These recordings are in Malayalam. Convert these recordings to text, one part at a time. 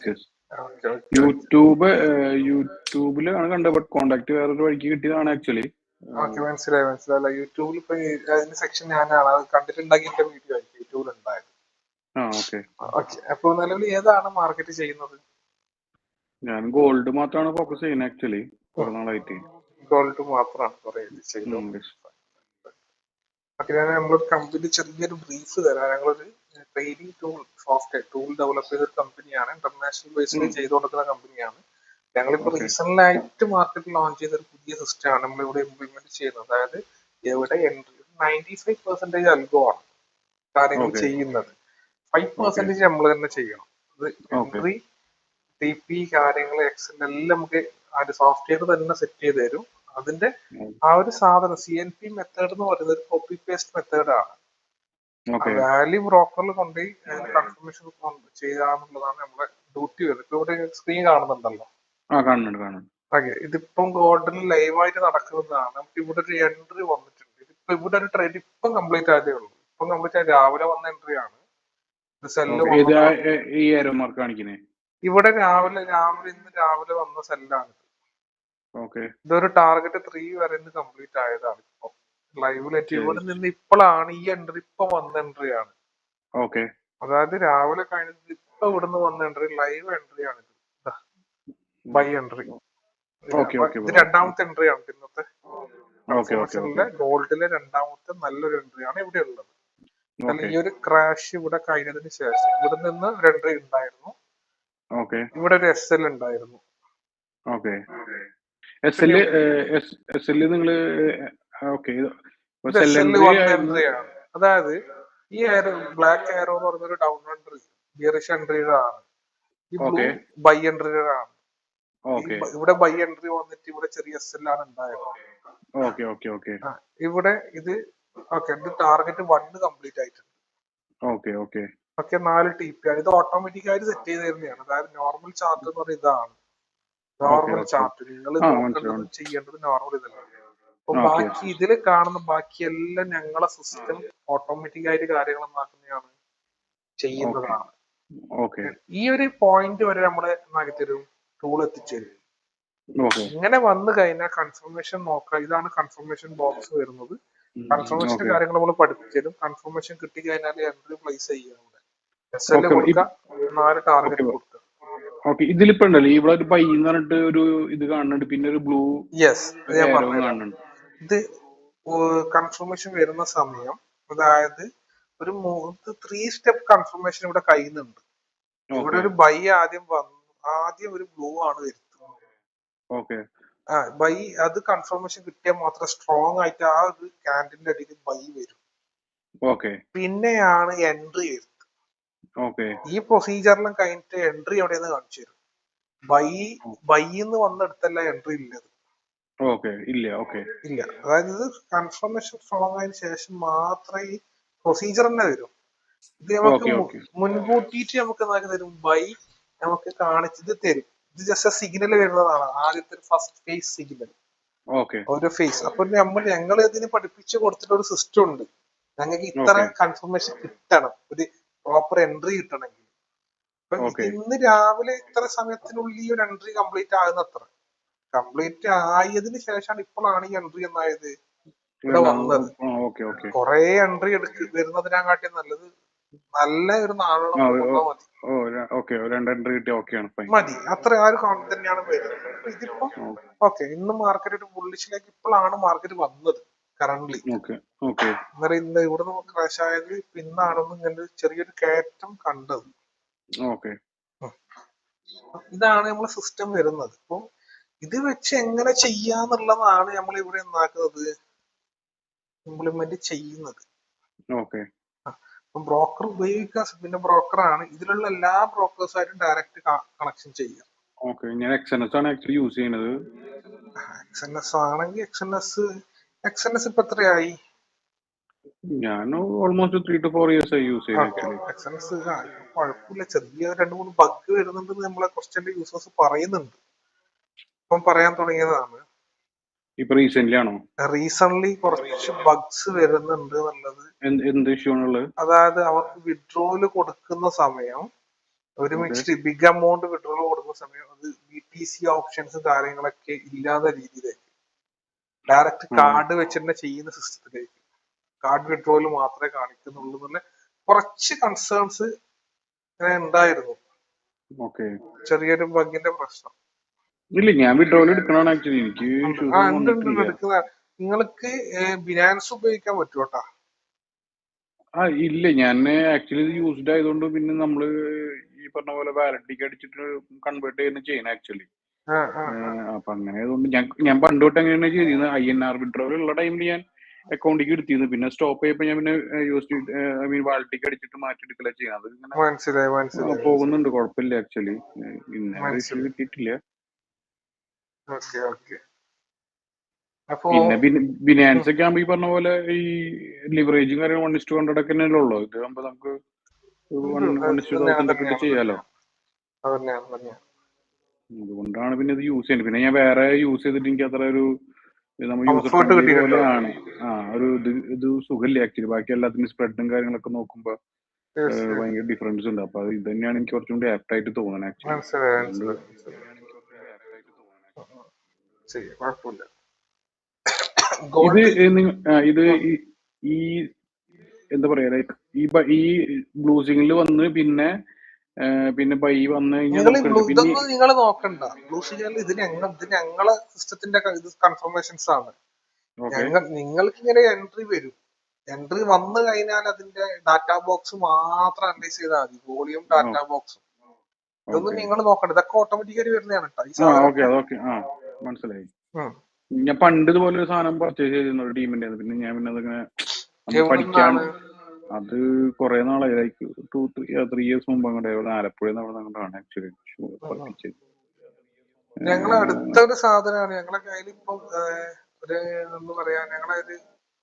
യെസ്. ഓക്കെ ഓക്കെ യൂട്യൂബിലാണ് കണ്ടത്, ബട്ട് കോണ്ടാക്ട് വേറൊരു വഴിക്ക് കിട്ടിയതാണ് ആക്ച്വലി. ഓക്കെ മനസ്സിലായില്ല. യൂട്യൂബിൽ ഇപ്പൊ അതിന്റെ സെക്ഷൻ ഞാനാണ് അത് കണ്ടിട്ടുണ്ടാക്കി എന്റെ വീഡിയോ ആയിരിക്കും യൂട്യൂബിൽ ഉണ്ടായത്. ഓക്കെ. ഓക്കെ, അപ്പൊ നിലവിൽ ഏതാണ് മാർക്കറ്റ് ചെയ്യുന്നത്? ഞാൻ ഗോൾഡ് മാത്രമാണ് ഫോക്കസ് ചെയ്യുന്നത് ആക്ച്വലി കുറെ നാളായിട്ട്. ഗോൾഡ് മാത്രമാണ് കുറെ ചെയ്തത്. ഓക്കെ, ഞാൻ നമ്മളൊരു കമ്പനി ചെറിയൊരു ബ്രീഫ് തരാം. ഞങ്ങളൊരു ട്രേഡിംഗ് സോഫ്റ്റ്വെയർ ടൂൾ ഡെവലപ്പ് ചെയ്ത ഒരു കമ്പനിയാണ്. ഇന്റർനാഷണൽ ബേസിൽ ചെയ്തു കൊടുക്കുന്ന കമ്പനിയാണ്. ഞങ്ങളിപ്പോ റീസെന്റ് ആയിട്ട് മാർക്കറ്റിൽ ലോഞ്ച് ചെയ്ത ഒരു പുതിയ സിസ്റ്റം ആണ് നമ്മളിവിടെ ഇംപ്ലിമെന്റ് ചെയ്യുന്നത്. അതായത് എവിടെ എൻട്രി 95% അൽഗോ ആണ് കാര്യങ്ങൾ ചെയ്യുന്നത്. 5% നമ്മൾ തന്നെ ചെയ്യണം. അത് എൻട്രി, ടി പി കാര്യങ്ങൾ, എക്സൽ എല്ലാം നമുക്ക് ആ സോഫ്റ്റ്വെയർ തന്നെ സെറ്റ് ചെയ്ത് തരും. അതിന്റെ ആ ഒരു സാധനം CNP മെത്തേഡ് എന്ന് പറയുന്നത് ഒരു കോപ്പി പേസ്റ്റ് മെത്തേഡാണ്. വാല്യൂ ബ്രോക്കറിൽ കൊണ്ടുപോയി കൺഫർമേഷൻ ചെയ്യാന്നുള്ളതാണ് നമ്മുടെ ഡ്യൂട്ടി വരുന്നത്. ഇപ്പൊ ഇവിടെ സ്ക്രീൻ കാണുന്നുണ്ടല്ലോ. ഓക്കെ, ഇതിപ്പം ഗോൾഡിൽ ലൈവായിട്ട് നടക്കുന്നതാണ്. നമുക്ക് ഇവിടെ ഒരു എൻട്രി വന്നിട്ടുണ്ട്. ഇതിപ്പോ ഇവിടെ ഒരു ട്രേഡ് ഇപ്പം കംപ്ലീറ്റ് ആയതേ ഉള്ളൂ. ഇപ്പം കംപ്ലീറ്റ് ആയ രാവിലെ വന്ന എൻട്രി ആണ്. ഇവിടെ ഇന്ന് രാവിലെ വന്ന സെല്ലാണ്. ഇതൊരു ടാർഗറ്റ് 3 വരെ കംപ്ലീറ്റ് ആയതാണ്. ഇപ്പൊ ലൈവിലെത്തി ഇവിടെ നിന്ന് ഇപ്പോഴാണ് ഈ എൻട്രി ഇപ്പൊ വന്ന എൻട്രി ആണ്. അതായത് രാവിലെ കഴിഞ്ഞത് ഇപ്പൊ ഇവിടുന്ന് വന്ന എൻട്രി ലൈവ് എൻട്രി ആണ്. By entry. ഇത് രണ്ടാമത്തെ എൻട്രി ആണ് ഇന്നത്തെ ഗോൾഡിലെ രണ്ടാമത്തെ നല്ലൊരു എൻട്രി ആണ് ഇവിടെ ഉള്ളത്. ഈ ഒരു ക്രാഷ് ഇവിടെ കഴിഞ്ഞതിന് ശേഷം ഇവിടെ നിന്ന് ഒരു എൻട്രി ഉണ്ടായിരുന്നു. ഇവിടെ ഒരു SL ഉണ്ടായിരുന്നു. അതായത് ഈ ബ്ലാക്ക് എയറോ എന്ന് പറഞ്ഞൊരു ഡൗൺ എൻട്രി ബിയറിഷ് എൻട്രിയാണ്. ഈ ബ്ലൂ ബൈ എൻട്രിയാണ്. ഇവിടെ ബൈ എൻട്രി വന്നിട്ട് ഇവിടെ ചെറിയ SL ആണ് ഉണ്ടായത്. ഇവിടെ ഇത് ടാർഗറ്റ് 1 കംപ്ലീറ്റ് ആയിട്ടുണ്ട്. 4 TP ആണ്. ഇത് ഓട്ടോമാറ്റിക് ആയിട്ട് സെറ്റ് ചെയ്ത് തരുന്നതാണ്. അതായത് നോർമൽ ചാർട്ട് എന്ന് പറയുന്നത് ഇതാണ്. നോർമൽ ചാർട്ട് നിങ്ങൾ നോക്കേണ്ടതും ചെയ്യേണ്ടതും നോർമൽ ഇതല്ല. അപ്പൊ ബാക്കി ഇതിൽ കാണുന്ന ബാക്കിയെല്ലാം ഞങ്ങളെ സിസ്റ്റം ഓട്ടോമാറ്റിക് ആയിട്ട് കാര്യങ്ങൾ നടക്കുന്നതാണ്, ചെയ്യുന്നതാണ്. ഈ ഒരു പോയിന്റ് വരെ നമ്മളെ തരും ടൂൾ എത്തിച്ചേരും. ഇങ്ങനെ വന്നു കഴിഞ്ഞാൽ കൺഫർമേഷൻ നോക്കാം. ഇതാണ് കൺഫർമേഷൻ ബോക്സ് വരുന്നത്. കൺഫർമേഷന്റെ കാര്യങ്ങൾ നമ്മൾ പഠിപ്പിച്ചതും. കൺഫർമേഷൻ കിട്ടി കഴിഞ്ഞാൽ എൻട്രി പ്ലേസ് ചെയ്യാം. SL കൊടുക്കുക, 4 ടാർഗറ്റ് കൊടുക്കുക. ഇതിലിപ്പോ ഉണ്ടല്ലോ ഇവിടെ ഒരു ബൈ എന്ന് പറഞ്ഞിട്ട് ഒരു ഇത് കാണുന്നുണ്ട്, പിന്നെ ഒരു ബ്ലൂ. ഞാൻ പറഞ്ഞു, ഇത് കൺഫർമേഷൻ വരുന്ന സമയം, അതായത് ഒരു 3 സ്റ്റെപ്പ് കൺഫർമേഷൻ ഇവിടെ കഴിയുന്നുണ്ട്. ഇവിടെ ഒരു ബൈ ആദ്യം ഒരു ബ്ലൂ ആണ് വരുന്നത്. ബൈ അത് കൺഫർമേഷൻ കിട്ടിയാൽ മാത്രം സ്ട്രോങ് ആയിട്ട് ആ ഒരു ക്യാൻഡിലിന്റെ അടിയിൽ ബൈ വരും. പിന്നെയാണ് എൻട്രി വരുന്നത്. ഈ പ്രൊസീജിയറിലും കഴിഞ്ഞിട്ട് എൻട്രി എവിടെയെന്ന് കാണിച്ചു തരും. ബൈന്ന് വന്നെടുത്തല്ല എൻട്രി ഇല്ലത്. ഇല്ല. അതായത് ഇത് കൺഫർമേഷൻ സ്ട്രോങ് ആയതിനു ശേഷം മാത്രമേ ഈ പ്രൊസീജിയർ തന്നെ വരും. ഇത് നമുക്ക് മുൻകൂട്ടിയിട്ട് നമുക്ക് തരും. ബൈ നമുക്ക് കാണിച്ചത് തരും. ഇത് ജസ്റ്റ് സിഗ്നൽ വരുന്നതാണ്. ആദ്യത്തെ ഫസ്റ്റ് ഫേസ് സിഗ്നൽ ഒരു ഫേസ്. അപ്പൊ ഞങ്ങൾ ഇതിന് പഠിപ്പിച്ചു കൊടുത്തിട്ട് ഒരു സിസ്റ്റം ഉണ്ട്. ഞങ്ങൾക്ക് ഇത്ര കൺഫർമേഷൻ കിട്ടണം, ഒരു പ്രോപ്പർ എൻട്രി കിട്ടണമെങ്കിൽ. അപ്പൊ ഇന്ന് രാവിലെ ഇത്ര സമയത്തിനുള്ളിൽ ഒരു എൻട്രി കംപ്ലീറ്റ് ആകുന്നത്ര കംപ്ലീറ്റ് ആയതിനു ശേഷമാണ് ഇപ്പോഴാണ് ഈ എൻട്രി എന്നായത് ഇവിടെ വന്നത്. കൊറേ എൻട്രി വരുന്നതിനെക്കാട്ടി നല്ലത് നല്ല ഒരു 4 മതി. അത്ര ആ ഒരു കൗണ്ട് തന്നെയാണ് വരുന്നത്. ഇതിപ്പോ ഇന്ന് മാർക്കറ്റ് ഒരു ബുള്ളിഷിലേക്ക് ഇപ്പോഴാണ് മാർക്കറ്റ് വന്നത് കറന്റ്ലി. ഇവിടുന്ന് ക്രാഷ് ആയത് പിന്നാണെന്ന് ഇങ്ങനെ ചെറിയൊരു കയറ്റം കണ്ടത്. ഇതാണ് നമ്മളെ സിസ്റ്റം വരുന്നത്. അപ്പൊ ഇത് വെച്ച് എങ്ങനെ ചെയ്യാന്നുള്ളതാണ് നമ്മൾ ഇവിടെ എന്താക്കുന്നത്, ഇംപ്ലിമെന്റ് ചെയ്യുന്നത്. ബ്രോക്കർ ഉപയോഗിക്കാൻ പിന്നെ ബ്രോക്കറാണ് ഇതിലുള്ള എല്ലാ ബ്രോക്കേഴ്സായിട്ടും ഡയറക്റ്റ് കണക്ഷൻ ചെയ്യാം. XNS ആണ് ആക്ച്വലി യൂസ് ചെയ്യുന്നത്. XNS ആണെങ്കിൽ XNS ഇപ്പൊ എത്രയായി? ഞാൻ ഓൾമോസ്റ്റ് 3 to 4 years ആയി യൂസ് ചെയ്യുന്നത്. XNS കുഴപ്പമില്ല. ചെറിയ 2-3 ബഗ് വരുന്നുണ്ടെന്ന് നമ്മളെ കുറച്ച് യൂസേഴ്സ് പറയുന്നുണ്ട്. ഇപ്പം പറയാൻ തുടങ്ങിയതാണ്. ഇപ്പൊ റീസെന്റ് കുറച്ച് ബഗ്സ് വരുന്നുണ്ട് എന്നുള്ളത്. എന്ത് ഇഷ്യൂ ആണുള്ളത്? അതായത് അവർക്ക് വിഡ്രോവല് കൊടുക്കുന്ന സമയം ഒരു okay. Mixed big amount withdrawal കൊടുക്കുന്ന സമയം അത് BTC ഓപ്ഷൻസ് കാര്യങ്ങളൊക്കെ ഇല്ലാത്ത രീതിയിലേക്ക് ഡയറക്റ്റ് ആ കാർഡ് വെച്ച് തന്നെ ചെയ്യുന്ന സിസ്റ്റത്തിലേക്ക് കാർഡ് വിഡ്രോയിൽ മാത്രമേ കാണിക്കുന്നുള്ളൂ എന്നുള്ള കുറച്ച് കൺസേൺസ് ഉണ്ടായിരുന്നു. ഓക്കെ. ചെറിയൊരു ബഗിന്റെ പ്രശ്നം ഇല്ല, ഞാൻ വിഡ്രോവൽ എടുക്കണതാണ് ആക്ച്വലി. എനിക്ക് ഉണ്ട്. ഇഷ്യൂസ് ആ ഒന്നും ഉണ്ട് ഉണ്ട് ഉണ്ട് വന്നിട്ടില്ല. എടുക്കുന്ന നിങ്ങൾക്ക് ബിനാൻസ് ഉപയോഗിക്കാൻ പറ്റൂട്ടാ. ഇല്ല, ഞാൻ ആക്ച്വലി ഇത് യൂസ്ഡ് ആയതുകൊണ്ട് പിന്നെ നമ്മള് ഈ പറഞ്ഞ പോലെ വാലറ്റിലേക്ക് അടിച്ചിട്ട് കൺവേർട്ട് ചെയ്യുന്ന ചെയ്യണം ആക്ച്വലി. ആ ആ ആ അപ്പൊ അങ്ങനെ ആയതുകൊണ്ട് ഞാൻ പണ്ട് തൊട്ട് എങ്ങനെയാണ് ചെയ്തിരുന്നത്, INR വിഡ്രോവൽ ഉള്ള ടൈമിൽ ഞാൻ അക്കൗണ്ടിലേക്ക് എടുത്തിരുന്നു. പിന്നെ സ്റ്റോപ്പ് ചെയ്യപ്പോ ഞാൻ പിന്നെ ഐ മീൻ വാലറ്റിലേക്ക് അടിച്ചിട്ട് മാറ്റിയെടുക്കല ചെയ്യാം. അത് ഇങ്ങനെ മനസ്സിലായി മനസ്സിലായി പോകുന്നുണ്ട്, കുഴപ്പമില്ല ആക്ച്വലി. ഇന്നേ വരെ ഇഷ്യൂ മനസ്സിലായി. കിട്ടിയിട്ടില്ല. Okay okay. അപ്പോ പിന്നെ ബിനാൻസ് ഒക്കെ ആകുമ്പോ ഈ പറഞ്ഞ പോലെ ഈ ലിവറേജും കാര്യങ്ങളും 1:100 ഒക്കെ തന്നെയല്ലേ ഉള്ളൂ. ഇത് ആകുമ്പോ നമുക്ക് ഉണ്ട്. 1:1000 ഒക്കെ ഇട്ട് ചെയ്യാലോ. അതന്നെയാണ്. അതുകൊണ്ടാണ് പിന്നെ ഇത് യൂസ് ചെയ്യുന്നത്. പിന്നെ ഞാൻ വേറെ യൂസ് ചെയ്തിട്ട് എനിക്ക് അത്ര ഒരു നമ്മൾ യൂസർ കംഫർട്ട് ഫ്രണ്ട്ലി കിട്ടിയിട്ടുണ്ടോ? പോലെയാണ്. ഒരു ഇത് സുഖമില്ല ആക്ച്വലി. ബാക്കി എല്ലാത്തിനും സ്പ്രെഡും കാര്യങ്ങളൊക്കെ നോക്കുമ്പോൾ യെസ് യെസ്. ഭയങ്കര ഡിഫറൻസ് ഉണ്ട്. അപ്പൊ ഇത് തന്നെയാണ് എനിക്ക് കുറച്ചും കൂടി ആപ്റ്റ് ആയിട്ട് തോന്നുന്നത് ആക്ച്വലി. മനസ്സിലായി അതുകൊണ്ട് മനസ്സിലായി മനസ്സിലായി. ശരി, കുഴപ്പമില്ല. ഇത് ഗോൾഡ് ഇത് ഈ എന്താ പറയാ, ലൈക്ക് ഈ ബ്ലൂ സിഗ്നൽ വന്ന് പിന്നെ ബൈ വന്നു കഴിഞ്ഞാൽ നിങ്ങൾ നമുക്ക് പിന്നെ ഇതൊന്നും നിങ്ങൾ നോക്കണ്ട. ബ്ലൂ ഷിഗറിൽ ഇത് ഞങ്ങളെ സിസ്റ്റത്തിന്റെ ഇത് കൺഫർമേഷൻസ് ആണ്. ഓക്കെ നിങ്ങൾക്ക് ഇങ്ങനെ എൻട്രി വരും. എൻട്രി വന്നു കഴിഞ്ഞാൽ അതിന്റെ ഡാറ്റാ ബോക്സ് മാത്രം അനലൈസ് ചെയ്താൽ മതി. വോളിയം ഡാറ്റാ ബോക്സും ഇതൊന്നും ഓക്കെ നിങ്ങൾ നോക്കണ്ട. ഇതൊക്കെ ഓട്ടോമാറ്റിക്കലി വരുന്നതാണ് കേട്ടോ ഈ ഓക്കെ സാധനമൊക്കെ. അതൊക്കെ മനസ്സിലായി. ഞാൻ പണ്ട് ഇതുപോലെ ഒരു സാധനം പർച്ചേസ് ചെയ്തിരുന്നു ഒരു ടീമിന്റെ. പിന്നെ ഞാൻ പിന്നെ അതിങ്ങനെ നമ്മൾ പഠിക്കാൻ എവിടുന്നാണ്? അത് കുറെ നാളായി, ലൈക്ക് 2-3 years മുമ്പ് അങ്ങോട്ട് ആലപ്പുഴ അങ്ങോട്ടാണ് ആക്ച്വലി പഠിപ്പിച്ചത്. ഞങ്ങളെ അടുത്ത ഒരു സാധനമാണ് ഞങ്ങളെ കയ്യിൽ ഇപ്പം ഒരു എന്താ പറയാ, ഞങ്ങളെ ഒരു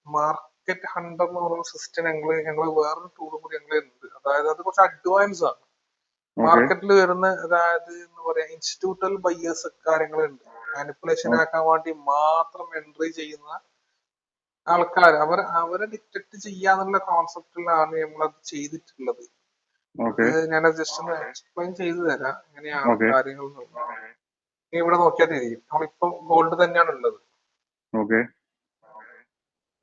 മാർക്കറ്റ് ഹണ്ടർ എന്ന് പറയുന്ന സിസ്റ്റം ഞങ്ങള് വേറൊരു ടൂളും കൂടി ഞങ്ങൾ ഉണ്ട്. അതായത് അത് കുറച്ച് അഡ്വാൻസ് ആണ്. മാർക്കറ്റിൽ വരുന്ന അതായത് എന്താ പറയാ ഇൻസ്റ്റിറ്റ്യൂട്ടൽ ബയ്യേഴ്സ് കാര്യങ്ങളുണ്ട്. മാനിപ്പുലേഷൻ ആക്കാൻ വേണ്ടി മാത്രം എൻട്രി ചെയ്യുന്ന ആൾക്കാർ അവരെ ഡിറ്റക്ട് ചെയ്യാന്നുള്ള കോൺസെപ്റ്റിലാണ് നമ്മളത് ചെയ്തിട്ടുള്ളത്. അത് ഞാൻ ജസ്റ്റ് ഒന്ന് എക്സ്പ്ലെയിൻ ചെയ്തു തരാം എങ്ങനെയാണ് കാര്യങ്ങൾ. നീ ഇവിടെ നോക്കിയാൽ തിരിയും. നമ്മളിപ്പം ഗോൾഡ് തന്നെയാണ് ഉള്ളത്.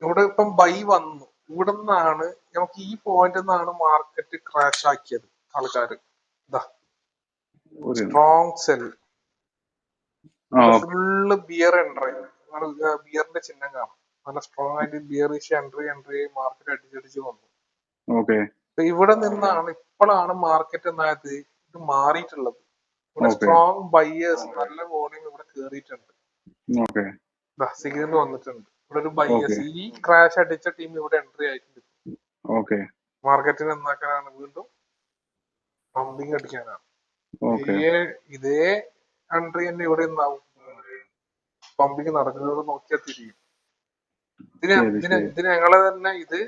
ഇവിടെ ഇപ്പം ബൈ വന്നു. ഇവിടെ നിന്നാണ് നമുക്ക് ഈ പോയിന്റ് നിന്നാണ് മാർക്കറ്റ് ക്രാഷ് ആക്കിയത് ആൾക്കാര്. Strong sell full bear entry. ബിയറിന്റെ ചിഹ്നം കാണാം. നല്ല സ്ട്രോങ് ആയിട്ട് ബിയറിഷ് എൻട്രി മാർക്കറ്റ് അടിച്ചടിച്ച് വന്നു. ഇവിടെ നിന്നാണ് ഇപ്പോഴാണ് മാർക്കറ്റ് എന്നായത് ഇത് മാറിയിട്ടുള്ളത്. ഇവിടെ സ്ട്രോങ് ബയ്യേഴ്സ് നല്ല വോളിയം ഇവിടെ കേറിയിട്ടുണ്ട്. സിഗ്നൽ വന്നിട്ടുണ്ട്. ഇവിടെ ഒരു ബയ്യേഴ്സ് ഈ ക്രാഷ് അടിച്ച ടീം ഇവിടെ എൻട്രി ആയിട്ടുണ്ട്. മാർക്കറ്റിന് എന്താക്കാനാണ്? വീണ്ടും പമ്പിങ് അടിക്കാനാണ്. ഇതേ എൻട്രി തന്നെ ഇവിടെ ഉണ്ടാവും. പമ്പിങ് നടക്കുന്നത് നോക്കിയാൽ തിരിയും. ഇതിന് ഞങ്ങളെ തന്നെ ഇത്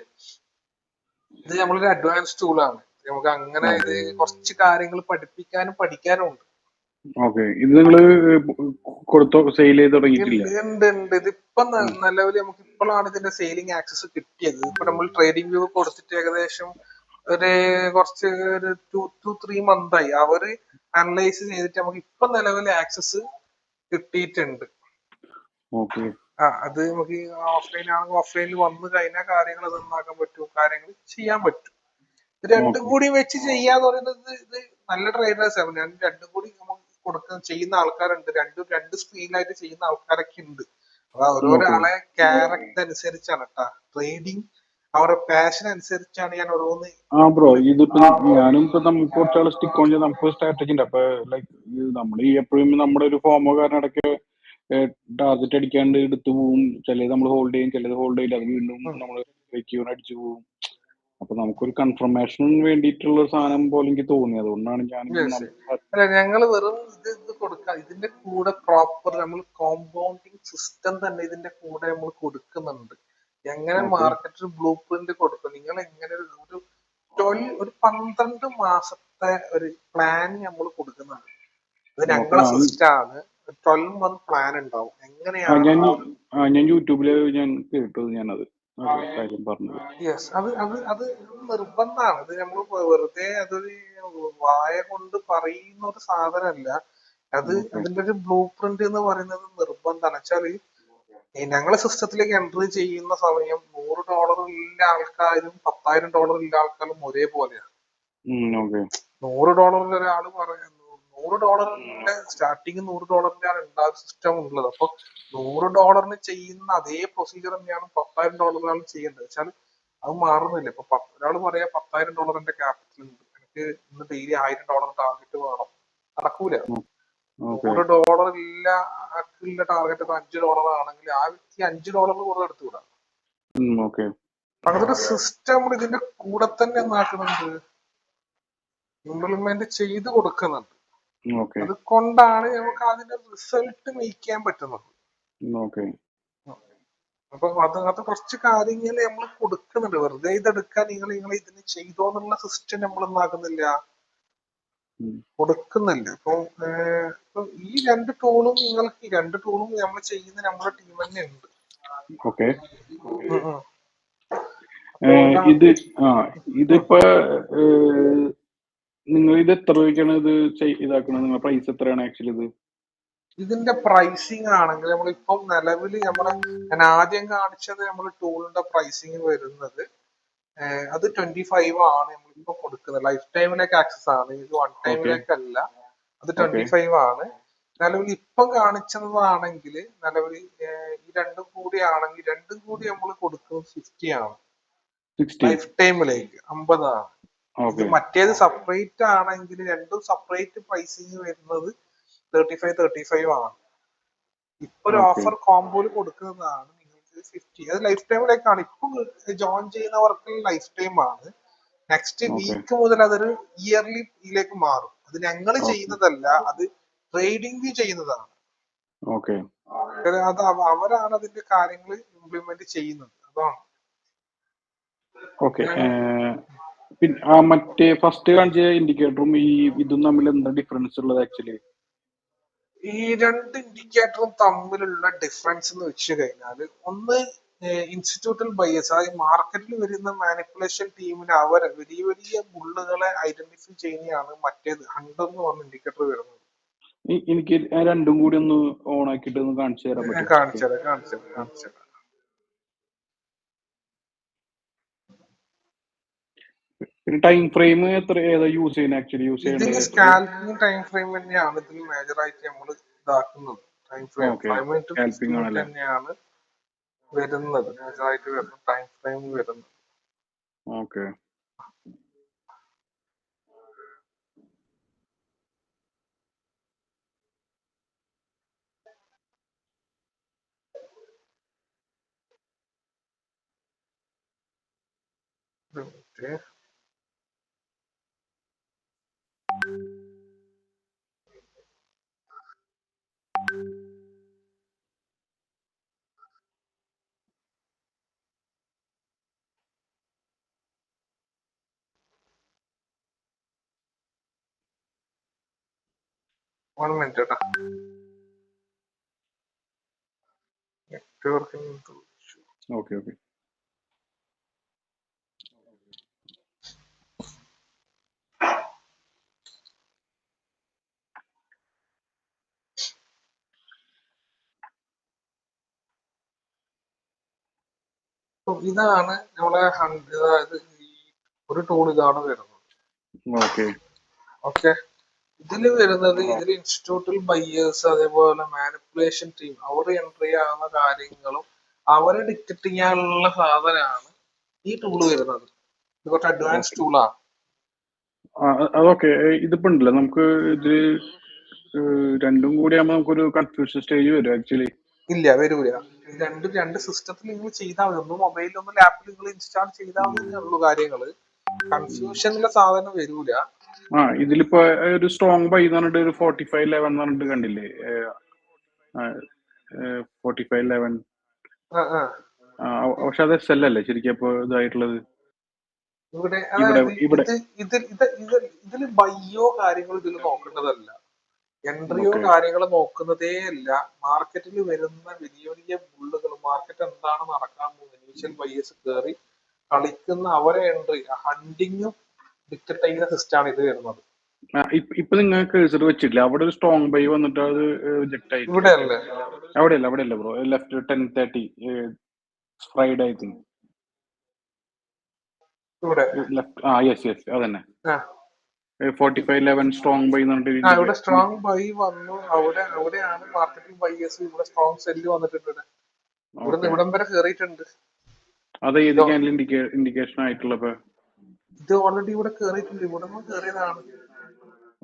നമ്മളൊരു അഡ്വാൻസ് ടൂളാണ്. നമുക്ക് അങ്ങനെ ഇത് കുറച്ച് കാര്യങ്ങൾ പഠിക്കാനും ഉണ്ട്. ഇത് നിങ്ങള് കൊടുത്തോ, സെയിൽ ചെയ്ത് തുടങ്ങിയിട്ടില്ല? ഉണ്ട്. ഇതിപ്പോ നിലവിൽ നമുക്ക് ഇപ്പോഴാണ് ഇതിന്റെ സെയിലിംഗ് ആക്സസ് കിട്ടിയത്. ഇപ്പൊ നമ്മൾ ട്രേഡിംഗ് വ്യൂ കൊടുത്തിട്ട് ഏകദേശം കുറച്ച് ഒരു 2-3 month ആയി. അവര് അനലൈസ് ചെയ്തിട്ട് നമുക്ക് ഇപ്പൊ നിലവിൽ ആക്സസ് കിട്ടിയിട്ടുണ്ട്. അത് നമുക്ക് ഓഫ്ലൈൻ ആണെങ്കിൽ ഓഫ്ലൈനിൽ വന്നു കഴിഞ്ഞാൽ കാര്യങ്ങൾ നന്നാക്കാൻ പറ്റും, കാര്യങ്ങൾ ചെയ്യാൻ പറ്റും. ഇത് രണ്ടും കൂടി വെച്ച് ചെയ്യാന്ന് പറയുന്നത് ഇത് നല്ല ട്രേഡേഴ്സ് ആണ്. രണ്ടും കൂടി നമുക്ക് ചെയ്യുന്ന ആൾക്കാരുണ്ട്. രണ്ട് സ്ക്രീനിലായിട്ട് ചെയ്യുന്ന ആൾക്കാരൊക്കെ ഉണ്ട്. അത് ഓരോരാളെ ക്യാരക്ടർ അനുസരിച്ചാണ് കേട്ടാ. ട്രേഡിങ് അവരുടെ പാഷൻ അനുസരിച്ചാണ് ഞാൻ ഓരോന്ന്. ബ്രോ, ഇതിപ്പോ ഞാനും ഇപ്പൊ നമുക്ക് കുറച്ചാൾ സ്റ്റിക്ക് ഓൺ ചെയ്യാൻ നമുക്ക് സ്ട്രാറ്റജി ഉണ്ട്. അപ്പൊ ലൈക്ക് നമ്മൾ ഈ എപ്പോഴും നമ്മുടെ ഒരു ഫോമോ കാരണം ഇടയ്ക്ക് ടാർഗറ്റ് അടിക്കാണ്ട് എടുത്തു പോവും. ചിലത് നമ്മൾ ഹോൾഡ് ചെയ്യും, ചിലത് ഹോൾഡ് ചെയ്യില്ല. അത് വീണ്ടും നമ്മൾ അടിച്ചു പോവും. അപ്പൊ നമുക്കൊരു കൺഫർമേഷന് വേണ്ടിയിട്ടുള്ള ഒരു സാധനം പോലെ എനിക്ക് തോന്നി. അതുകൊണ്ടാണ് ഞങ്ങൾ വെറും ഇത് കൊടുക്കാം. ഇതിന്റെ കൂടെ പ്രോപ്പർ നമ്മൾ കോമ്പൗണ്ടിങ് സിസ്റ്റം തന്നെ ഇതിന്റെ കൂടെ നമ്മൾ കൊടുക്കുന്നുണ്ട്. എങ്ങനെ മാർക്കറ്റിൽ ബ്ലൂ പ്രിന്റ് കൊടുക്കും. നിങ്ങൾ എങ്ങനെ ഒരു 12 മാസത്തെ ഒരു പ്ലാൻ നമ്മൾ കൊടുക്കുന്നുണ്ട്. അത് ഞങ്ങളുടെ സിസ്റ്റം ആണ്. 12 month പ്ലാൻ ഉണ്ടാവും. എങ്ങനെയാണ് ഞാൻ യൂട്യൂബില് ഞാൻ കേട്ടത് ഞാനത്. അതെ കാര്യം പറഞ്ഞത്. യെസ്, അത് നിർബന്ധമാണ്. ഇത് നമ്മൾ വെറുതെ അതൊരു വായ കൊണ്ട് പറയുന്ന ഒരു സാധനമല്ല. അത് ഓക്കെ. അതിന്റെ ഒരു ബ്ലൂ പ്രിന്റ് എന്ന് പറയുന്നത് നിർബന്ധമാണ്. വെച്ചാല് ഞങ്ങളെ സിസ്റ്റത്തിലേക്ക് എൻട്രി ചെയ്യുന്ന സമയം $100 ഉള്ള ആൾക്കാരും $10,000 ഉള്ള ആൾക്കാരും ഒരേപോലെയാണ്. ഓക്കെ. $100 ഒരാൾ പറയുന്നു, $100 സ്റ്റാർട്ടിങ് $100 ഉണ്ടാകുന്ന സിസ്റ്റം ഉള്ളത്. അപ്പൊ $100 ചെയ്യുന്ന അതേ പ്രൊസീജിയർ തന്നെയാണ് $10,000 ചെയ്യേണ്ടത്. വെച്ചാൽ അത് മാറുന്നില്ല. ഇപ്പൊ ഒരാൾ പറയാ $10,000 ക്യാപിറ്റൽ ഉണ്ട്, എനിക്ക് ഇന്ന് ഡെയിലി $1,000 ടാർഗറ്റ് വേണം, നടക്കൂല. ഓക്കെ. $100 ഇല്ല ആൾക്കുള്ള ടാർഗറ്റ് ഇപ്പൊ $5 ആണെങ്കിൽ ആ വ്യക്തി $5 കൂടുതൽ എടുത്തുകൂടാ. ഓക്കെ. അങ്ങനത്തെ ഒരു സിസ്റ്റം നമ്മൾ ഇതിന്റെ കൂടെ തന്നെ എന്നാക്കുന്നുണ്ട്, ഇംപ്ലിമെന്റ് ചെയ്ത് കൊടുക്കുന്നുണ്ട്. ഓക്കെ. അതുകൊണ്ടാണ് നമുക്ക് അതിന്റെ റിസൾട്ട് മേക്ക് ചെയ്യാൻ പറ്റുന്നത്. ഓക്കെ. അപ്പൊ അത് കുറച്ച് കാര്യങ്ങൾ നമ്മൾ കൊടുക്കുന്നുണ്ട്. വെറുതെ ഇതെടുക്കാൻ നിങ്ങൾ ഇതിന് ചെയ്തോന്നുള്ള സിസ്റ്റം നമ്മൾ ഒന്നാക്കുന്നില്ല, കൊടുക്കുന്നില്ല. ഇപ്പൊ ഈ രണ്ട് ടൂളും നമ്മൾ ചെയ്യുന്ന നമ്മുടെ ടീം തന്നെ ഉണ്ട്. ഓക്കെ. അപ്പൊ ഇതിപ്പോ നിങ്ങൾ ഇത് എത്ര രൂപയ്ക്കാണ് ഇത് ഇതാക്കണത്? നിങ്ങളുടെ പ്രൈസ് എത്രയാണ് ആക്ച്വലി ഇത്? ഇതിന്റെ പ്രൈസിങ് ആണെങ്കിൽ നമ്മളിപ്പം നിലവിൽ ഞാൻ ആദ്യം കാണിച്ചത് നമ്മൾ ടൂളിന്റെ പ്രൈസിങ് വരുന്നത് അത് 25 ആണ് നമ്മളിപ്പോ കൊടുക്കുന്നത്. ലൈഫ് ടൈമിലേക്ക് ആക്സസ് ആണ്, ഇത് വൺ ടൈമിലേക്കല്ല. അത് 25 ആണ്. നിലവിൽ ഇപ്പം കാണിച്ചതാണെങ്കിൽ നിലവിൽ ഈ രണ്ടും കൂടി നമ്മൾ കൊടുക്കുന്നത് 50 ആണ്. ലൈഫ് ടൈമിലേക്ക് 50 ആണ്. ഇത് മറ്റേത് സെപ്പറേറ്റ് ആണെങ്കിൽ രണ്ടും സെപ്പറേറ്റ് പ്രൈസിങ് വരുന്നത് 35 ആണ്. ഇപ്പൊ ഒരു ഓഫർ കോംബോയിൽ കൊടുക്കുന്നതാണ് നിങ്ങൾക്ക് 50. അത് ലൈഫ് ടൈമിലേക്കാണ്. ഇപ്പൊ ജോയിൻ ചെയ്യുന്നവർക്ക് ലൈഫ് ടൈം ആണ്. നെക്സ്റ്റ് വീക്ക് മുതൽ അതൊരു ഇയർലിയിലേക്ക് മാറും. അത് ഞങ്ങൾ ചെയ്യുന്നതല്ല, അത് ട്രേഡിംഗ് ചെയ്യുന്നതാണ്. അത് അവരാണ് അതിന്റെ കാര്യങ്ങൾ ഇംപ്ലിമെന്റ് ചെയ്യുന്നത്. അതാണ്. ഓക്കെ. പിന്നെ മറ്റേ ഫസ്റ്റ് കാണിച്ച ഇൻഡിക്കേറ്ററും ഈ ഇതും തമ്മിൽ എന്താ ഡിഫറൻസ് ഉള്ളത് ആക്ച്വലി? ഈ രണ്ട് ഇൻഡിക്കേറ്ററും തമ്മിലുള്ള ഡിഫറൻസ് എന്ന് വെച്ച് കഴിഞ്ഞാൽ, ഒന്ന് ഇൻസ്റ്റിറ്റ്യൂട്ടൽ ബയേഴ്സ്, അതായത് മാർക്കറ്റിൽ വരുന്ന മാനിപ്പുലേഷൻ ടീമിന് അവർ വലിയ വലിയ ബുള്ളുകളെ ഐഡന്റിഫൈ ചെയ്യുന്നതാണ് മറ്റേത് ഹണ്ടർ എന്ന് പറഞ്ഞ ഇൻഡിക്കേറ്റർ വരുന്നത്. എനിക്ക് രണ്ടും കൂടി ഒന്ന് ഓൺ ആക്കിയിട്ട് ഒന്ന് കാണിച്ചു തരാൻ പറ്റും? കാണിച്ചു തരാം. പിന്നെ ടൈം ഫ്രെയിം ഏതാ യൂസ് ചെയ്യുന്നത് ആക്ച്വലി? ഇതിന് സ്കാൽപ്പിംഗ് ടൈം ഫ്രെയിം തന്നെയാണ് ഇതിൽ മേജർ ആയിട്ട് നമ്മൾ ഇതാക്കുന്നത്. ടൈം ഫ്രെയിം തന്നെയാണ് വരുന്നത്, മേജർ ആയിട്ട് വരുന്ന ടൈം ഫ്രെയിം വരുന്നത്. ഓക്കെ. One minute കേട്ടാ. ഓക്കെ. ഇതാണ് നമ്മളെ അതായത് ഒരു ടൂൾ ഇതാണ് വരുന്നത്. ഓക്കെ. ഇതില് വരുന്നത് ഇൻസ്റ്റിറ്റ്യൂട്ടൽ ബയേഴ്സ്, അതേപോലെ മാനിപ്പുലേഷൻ ടീം, അവർ എൻട്രി ചെയ്യാവുന്ന കാര്യങ്ങളും അവരെ ഡിക്റ്റേറ്റ് ചെയ്യാനുള്ള സാധനമാണ് ഈ ടൂള് വരുന്നത്. ഇത് കുറച്ച് അഡ്വാൻസ് ടൂളാണ്. അതൊക്കെ ഇതിപ്പോ ഉണ്ടല്ലോ നമുക്ക് ഇത് രണ്ടും കൂടി ആകുമ്പോൾ നമുക്കൊരു കൺഫ്യൂഷൻ സ്റ്റേജ് വരും ആക്ച്വലി. ഇല്ല, വരൂല. രണ്ട് സിസ്റ്റത്തിൽ നിങ്ങൾ ചെയ്താൽ മതി. ഒന്ന് മൊബൈലിൽ ഒന്ന് ലാപ്പിൽ നിങ്ങൾ ഇൻസ്റ്റാൾ ചെയ്താൽ മതിയുള്ളൂ കാര്യങ്ങള്. കൺഫ്യൂഷനുള്ള സാധനം വരൂല. ഇതിലിപ്പോ ഒരു സ്ട്രോങ് ബൈ എന്ന് പറഞ്ഞിട്ട് ഒരു 4511 എന്ന് പറഞ്ഞിട്ട് കണ്ടില്ലേ? 4511. പക്ഷെ അത് SL അല്ലേ ശരിക്കും ഇപ്പൊ ഇതായിട്ടുള്ളത്? ഇതില് ബയ്യോ കാര്യങ്ങൾ ഇതിൽ നോക്കേണ്ടതല്ല. എൻട്രിയോ ഓക്കെ. കാര്യങ്ങളോ നോക്കുന്നതേ അല്ല. മാർക്കറ്റിൽ വരുന്ന വലിയ വലിയ ബുള്ളുകൾ, മാർക്കറ്റ് എന്താണ് നടക്കാൻ പോകുന്നത്, ഇനീഷ്യൽ ബയേഴ്സ് കയറി കളിക്കുന്ന അവരെ എൻട്രി, ഹണ്ടിങ്ങും ഡിക്റ്റേറ്റ് ചെയ്യുന്ന സിസ്റ്റമാണ് ഇത് വരുന്നത്. ഇപ്പൊ നിങ്ങൾ കേസർ വെച്ചിട്ടില്ല, അവിടെ ഒരു സ്ട്രോങ് ബൈ വന്നിട്ട് അത് റിജക്ട് ആയില്ലേ? ഇവിടെ അല്ലേ? അവിടെയല്ല bro, left 10:30 Friday I think. ഇവിടെ ലെഫ്റ്റ്, യെസ് അതന്നെ. ആ 4511 സ്ട്രോങ് ബൈ എന്ന് ഇവിടെ പറഞ്ഞിട്ട് സ്ട്രോങ് ബൈ വന്നു. അവിടെയാണ് മാർക്കറ്റിൽ ബയേഴ്സ്. ഇവിടെ സ്ട്രോങ് സെല്ല് വന്നിട്ടുണ്ട്. ഇവിടുന്ന് ഓക്കെ. ഇവിടം വരെ കയറിയിട്ടുണ്ട്. അത് ഏത് ഇത് ക്യാൻഡിൽ ഇൻഡിക്കേഷൻ ആയിട്ടുള്ളപ്പോ? ഇത് ഓൾറെഡി ഇവിടെ കയറിയിട്ടുണ്ട്. ഇവിടുന്ന് കയറിയതാണ്.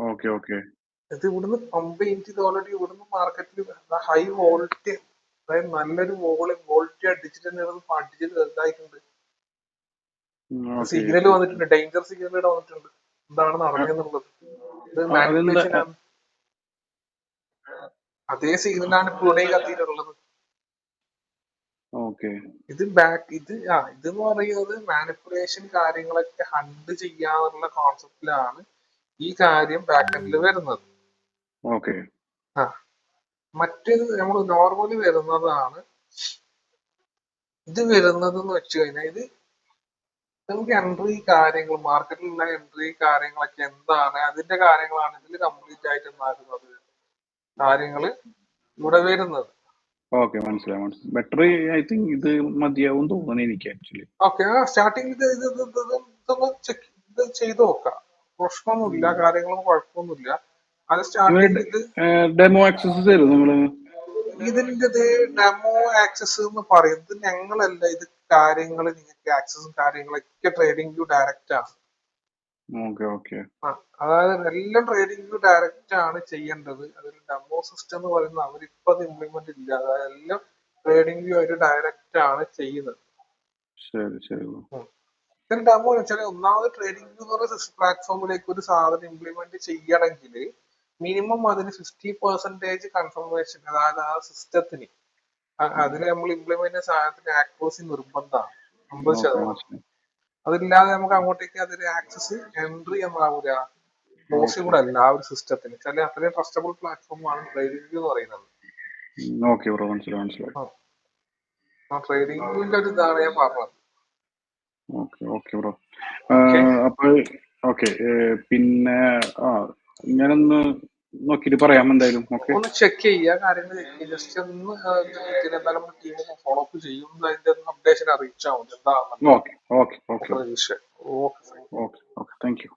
ഓക്കെ. ഇത് ഇവിടുന്ന് പമ്പ് ചെയ്തിട്ട് ഇത് ഓൾറെഡി ഇവിടുന്ന് മാർക്കറ്റിൽ ഹൈ വോൾട്ട്, അതായത് നല്ലൊരു വോൾട്ട് അടിച്ചിട്ട് തന്നെ അടിച്ചിട്ട് ഇതായിട്ടുണ്ട്. സിഗ്നൽ വന്നിട്ടുണ്ട്, ഡേഞ്ചർ സിഗ്നൽ ഇവിടെ വന്നിട്ടുണ്ട്. എന്താണ് നടന്നതെന്നുള്ളത് ഇത് അതെന്താ? മാനിപ്പുലേഷൻ ആണ്. അതേ സിഗ്നലാണ് ഇവിടെ കത്തിയിട്ടുള്ളത്. ഓക്കെ. ഇത് ഇതെന്ന് പറയുന്നത് മാനിപ്പുലേഷൻ കാര്യങ്ങളൊക്കെ ഹണ്ട് ചെയ്യാന്നുള്ള കോൺസെപ്റ്റിലാണ് ഈ കാര്യം ബാക്ക് എൻഡിൽ വരുന്നത്. ഓക്കെ. ആ മറ്റേത് നമ്മൾ നോർമലി വരുന്നതാണ്. ഇത് വരുന്നത് എന്ന് വെച്ച് കഴിഞ്ഞാൽ ഇത് നമുക്ക് എൻട്രി കാര്യങ്ങൾ, മാർക്കറ്റിലുള്ള എൻട്രി കാര്യങ്ങളൊക്കെ എന്താണ് അതിന്റെ കാര്യങ്ങളാണ് ഇതിൽ കംപ്ലീറ്റ് ആയിട്ട് ഉണ്ടാക്കുന്നത് കാര്യങ്ങൾ ഇവിടെ വരുന്നത്. ഓക്കെ, മനസ്സിലായി. ബെറ്റർ ഐ തിങ്ക് ഇത് മതിയാവും തോന്നുന്നു എനിക്ക് ആക്ച്വലി. ഓക്കെ. സ്റ്റാർട്ടിങ് ഇതൊന്ന് ഇത് ചെയ്ത് നോക്കാം. പ്രശ്നമൊന്നുമില്ല, കാര്യങ്ങളും കുഴപ്പമൊന്നുമില്ല. അത് സ്റ്റാർട്ടിങ് ഇത് ഡെമോ ആക്സസ് തരും നിങ്ങള്? ഇതിന്റെ ഡെമോ ആക്സസ് എന്ന് പറയുന്നത് ഞങ്ങളല്ല. ഇത് കാര്യങ്ങൾ നിങ്ങൾക്ക് ആക്സസും കാര്യങ്ങളൊക്കെ ട്രേഡിംഗ് വ്യൂ ഡയറക്റ്റ് ആണ്. ഓക്കെ. അതായത് എല്ലാം ട്രേഡിംഗ് വ്യൂ ഡയറക്റ്റ് ആണ് ചെയ്യേണ്ടത്. അതിൽ ഡെമോ സിസ്റ്റം എന്ന് പറയുന്നത് അവരിപ്പോ അത് ഇംപ്ലിമെന്റ് ഇല്ല. അതായത് എല്ലാം ട്രേഡിംഗ് വ്യൂ അവർ ഡയറക്റ്റ് ആണ് ചെയ്യുന്നത്. ശരി. ഡെമോ എന്ന് വെച്ചാൽ ഒന്നാമത് ട്രേഡിംഗ് വ്യൂ എന്ന് പറയുന്ന പ്ലാറ്റ്ഫോമിലേക്ക് ഒരു സാധനം ഇംപ്ലിമെന്റ് ചെയ്യണമെങ്കിൽ മിനിമം അതിന് 50% കൺഫർമേഷൻ, അതായത് ആ സിസ്റ്റത്തിന് അതിന് നമ്മൾ ഇംപ്ലിമെന്റ് ചെയ്യുന്ന സാധനത്തിന് ആക്യുറസി നിർബന്ധമാണ് 50%. അതില്ലാതെ നമുക്ക് അങ്ങോട്ടേക്ക് അതിന് ആക്സസ് എൻട്രി എന്നാവൂല, പോസിബിൾ അല്ല ആ ഒരു സിസ്റ്റത്തിന്. ചില അത്രയും ട്രസ്റ്റബിൾ പ്ലാറ്റ്ഫോം ആണ് ട്രേഡിംഗ് വ്യൂ എന്ന് പറയുന്നത്. ഓക്കെ ബ്രോ, മനസ്സിലായി. ട്രേഡിംഗ് വ്യൂവിന്റെ ഒരു ഇതാണ് ഞാൻ പറഞ്ഞത്. Okay bro. അപ്പൊ ഓക്കെ, പിന്നെ ഞാനൊന്ന് നോക്കിട്ട് പറയാം എന്തായാലും. ഒന്ന് ചെക്ക് ചെയ്യുക, കാര്യങ്ങൾ ചെക്ക് ചെയ്യുക. ജസ്റ്റ് ഒന്ന് എന്തായാലും ടീം ഫോളോ അപ്പ് ചെയ്യും. അതിന്റെ അപ്ഡേഷൻ അറിയിച്ചാൽ മതി എന്താണെന്ന്. ഓക്കെ. ഓക്കെ. Thank you.